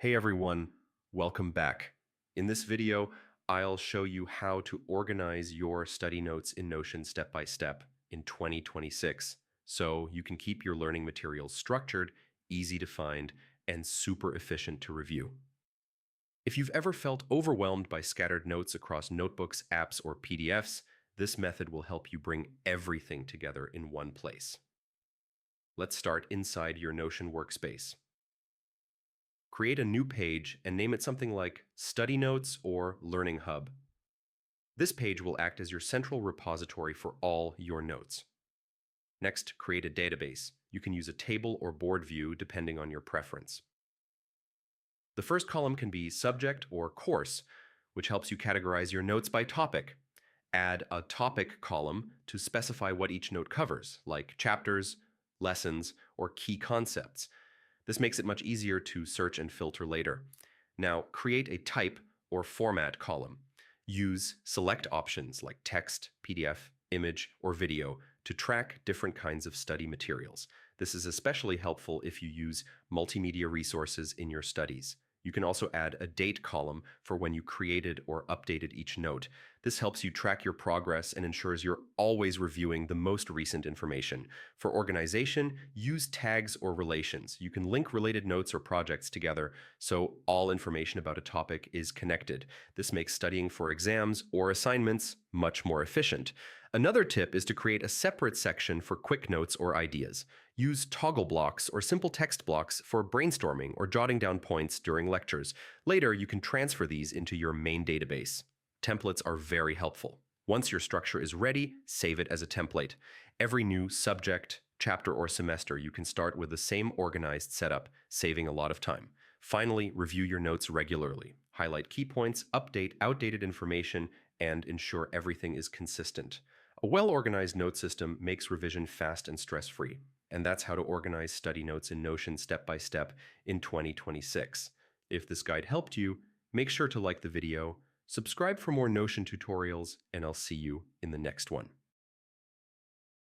Hey everyone, welcome back. In this video, I'll show you how to organize your study notes in Notion step by step in 2026 so you can keep your learning materials structured, easy to find, and super efficient to review. If you've ever felt overwhelmed by scattered notes across notebooks, apps, or PDFs, this method will help you bring everything together in one place. Let's start inside your Notion workspace. Create a new page and name it something like Study Notes or Learning Hub. This page will act as your central repository for all your notes. Next, create a database. You can use a table or board view depending on your preference. The first column can be subject or course, which helps you categorize your notes by topic. Add a topic column to specify what each note covers, like chapters, lessons, or key concepts. This makes it much easier to search and filter later. Now, create a type or format column. Use select options like text, PDF, image, or video to track different kinds of study materials. This is especially helpful if you use multimedia resources in your studies. You can also add a date column for when you created or updated each note. This helps you track your progress and ensures you're always reviewing the most recent information. For organization, use tags or relations. You can link related notes or projects together so all information about a topic is connected. This makes studying for exams or assignments much more efficient. Another tip is to create a separate section for quick notes or ideas. Use toggle blocks or simple text blocks for brainstorming or jotting down points during lectures. Later, you can transfer these into your main database. Templates are very helpful. Once your structure is ready, save it as a template. Every new subject, chapter, or semester, you can start with the same organized setup, saving a lot of time. Finally, review your notes regularly. Highlight key points, update outdated information, and ensure everything is consistent. A well-organized note system makes revision fast and stress-free, and that's how to organize study notes in Notion step by step in 2026. If this guide helped you, make sure to like the video, subscribe for more Notion tutorials, and I'll see you in the next one.